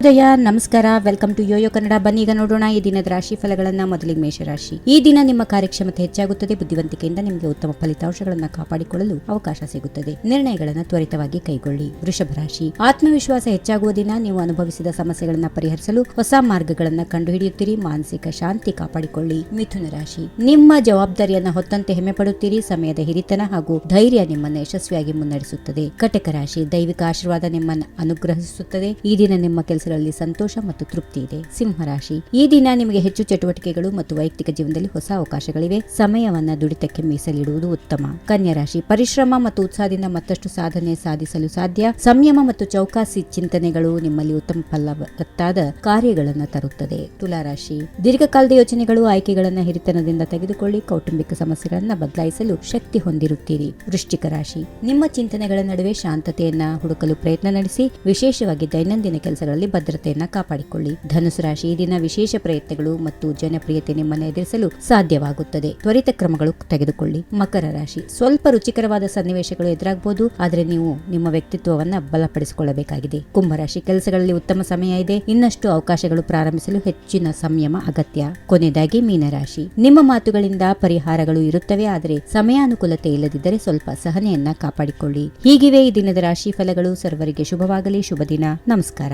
ಜಯ ನಮಸ್ಕಾರ, welcome to Yoyo Kannada. ಬನ್ನಿ ಈಗ ನೋಡೋಣ ಈ ದಿನದ ರಾಶಿ ಫಲಗಳನ್ನ. ಮೊದಲಿಗೆ ಮೇಷರಾಶಿ. ಈ ದಿನ ನಿಮ್ಮ ಕಾರ್ಯಕ್ಷಮತೆ ಹೆಚ್ಚಾಗುತ್ತದೆ. ಬುದ್ಧಿವಂತಿಕೆಯಿಂದ ನಿಮಗೆ ಉತ್ತಮ ಫಲಿತಾಂಶಗಳನ್ನು ಕಾಪಾಡಿಕೊಳ್ಳಲು ಅವಕಾಶ ಸಿಗುತ್ತದೆ. ನಿರ್ಣಯಗಳನ್ನು ತ್ವರಿತವಾಗಿ ಕೈಗೊಳ್ಳಿ. ವೃಷಭ ರಾಶಿ. ಆತ್ಮವಿಶ್ವಾಸ ಹೆಚ್ಚಾಗುವ ದಿನ. ನೀವು ಅನುಭವಿಸಿದ ಸಮಸ್ಯೆಗಳನ್ನು ಪರಿಹರಿಸಲು ಹೊಸ ಮಾರ್ಗಗಳನ್ನು ಕಂಡುಹಿಡಿಯುತ್ತೀರಿ. ಮಾನಸಿಕ ಶಾಂತಿ ಕಾಪಾಡಿಕೊಳ್ಳಿ. ಮಿಥುನ ರಾಶಿ. ನಿಮ್ಮ ಜವಾಬ್ದಾರಿಯನ್ನು ಹೊತ್ತಂತೆ ಹೆಮ್ಮೆ ಪಡುತ್ತೀರಿ. ಸಮಯದ ಹಿರಿತನ ಹಾಗೂ ಧೈರ್ಯ ನಿಮ್ಮನ್ನು ಯಶಸ್ವಿಯಾಗಿ ಮುನ್ನಡೆಸುತ್ತದೆ. ಕಟಕ ರಾಶಿ. ದೈವಿಕ ಆಶೀರ್ವಾದ ನಿಮ್ಮನ್ನು ಅನುಗ್ರಹಿಸುತ್ತದೆ. ಈ ದಿನ ನಿಮ್ಮ ಕೆಲಸಗಳಲ್ಲಿ ಸಂತೋಷ ಮತ್ತು ತೃಪ್ತಿ ಇದೆ. ಸಿಂಹರಾಶಿ. ಈ ದಿನ ನಿಮಗೆ ಹೆಚ್ಚು ಚಟುವಟಿಕೆಗಳು ಮತ್ತು ವೈಯಕ್ತಿಕ ಜೀವನದಲ್ಲಿ ಹೊಸ ಅವಕಾಶಗಳಿವೆ. ಸಮಯವನ್ನ ದುಡಿತಕ್ಕೆ ಮೀಸಲಿಡುವುದು ಉತ್ತಮ. ಕನ್ಯಾ ರಾಶಿ. ಪರಿಶ್ರಮ ಮತ್ತು ಉತ್ಸಾಹದಿಂದ ಮತ್ತಷ್ಟು ಸಾಧನೆ ಸಾಧಿಸಲು ಸಾಧ್ಯ. ಸಂಯಮ ಮತ್ತು ಚೌಕಾಸಿ ಚಿಂತನೆಗಳು ನಿಮ್ಮಲ್ಲಿ ಉತ್ತಮ ಫಲವತ್ತಾದ ಕಾರ್ಯಗಳನ್ನು ತರುತ್ತದೆ. ತುಲಾರಾಶಿ. ದೀರ್ಘಕಾಲದ ಯೋಚನೆಗಳು ಆಯ್ಕೆಗಳನ್ನು ಹಿರಿತನದಿಂದ ತೆಗೆದುಕೊಳ್ಳಿ. ಕೌಟುಂಬಿಕ ಸಮಸ್ಯೆಗಳನ್ನು ಬದಲಾಯಿಸಲು ಶಕ್ತಿ ಹೊಂದಿರುತ್ತೀರಿ. ವೃಶ್ಚಿಕ ರಾಶಿ. ನಿಮ್ಮ ಚಿಂತನೆಗಳ ನಡುವೆ ಶಾಂತತೆಯನ್ನ ಹುಡುಕಲು ಪ್ರಯತ್ನ ನಡೆಸಿ. ವಿಶೇಷವಾಗಿ ದೈನಂದಿನ ಕೆಲಸಗಳಲ್ಲಿ ಭದ್ರತೆಯನ್ನ ಕಾಪಾಡಿಕೊಳ್ಳಿ. ಧನುಸು ರಾಶಿ. ಈ ದಿನ ವಿಶೇಷ ಪ್ರಯತ್ನಗಳು ಮತ್ತು ಜನಪ್ರಿಯತೆ ನಿಮ್ಮನ್ನು ಎದುರಿಸಲು ಸಾಧ್ಯವಾಗುತ್ತದೆ. ತ್ವರಿತ ಕ್ರಮಗಳು ತೆಗೆದುಕೊಳ್ಳಿ. ಮಕರ ರಾಶಿ. ಸ್ವಲ್ಪ ರುಚಿಕರವಾದ ಸನ್ನಿವೇಶಗಳು ಎದುರಾಗಬಹುದು, ಆದರೆ ನೀವು ನಿಮ್ಮ ವ್ಯಕ್ತಿತ್ವವನ್ನ ಬಲಪಡಿಸಿಕೊಳ್ಳಬೇಕಾಗಿದೆ. ಕುಂಭರಾಶಿ. ಕೆಲಸಗಳಲ್ಲಿ ಉತ್ತಮ ಸಮಯ ಇದೆ. ಇನ್ನಷ್ಟು ಅವಕಾಶಗಳು ಪ್ರಾರಂಭಿಸಲು ಹೆಚ್ಚಿನ ಸಂಯಮ ಅಗತ್ಯ. ಕೊನೆಯದಾಗಿ ಮೀನರಾಶಿ. ನಿಮ್ಮ ಮಾತುಗಳಿಂದ ಪರಿಹಾರಗಳು ಇರುತ್ತವೆ, ಆದರೆ ಸಮಯಾನುಕೂಲತೆ ಇಲ್ಲದಿದ್ದರೆ ಸ್ವಲ್ಪ ಸಹನೆಯನ್ನ ಕಾಪಾಡಿಕೊಳ್ಳಿ. ಹೀಗಿವೆ ಈ ದಿನದ ರಾಶಿ ಫಲಗಳು. ಸರ್ವರಿಗೆ ಶುಭವಾಗಲಿ. ಶುಭ ದಿನ. ನಮಸ್ಕಾರ.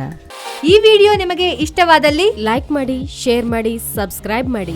ಈ ವಿಡಿಯೋ ನಿಮಗೆ ಇಷ್ಟವಾದಲ್ಲಿ ಲೈಕ್ ಮಾಡಿ, ಶೇರ್ ಮಾಡಿ, ಸಬ್ಸ್ಕ್ರೈಬ್ ಮಾಡಿ.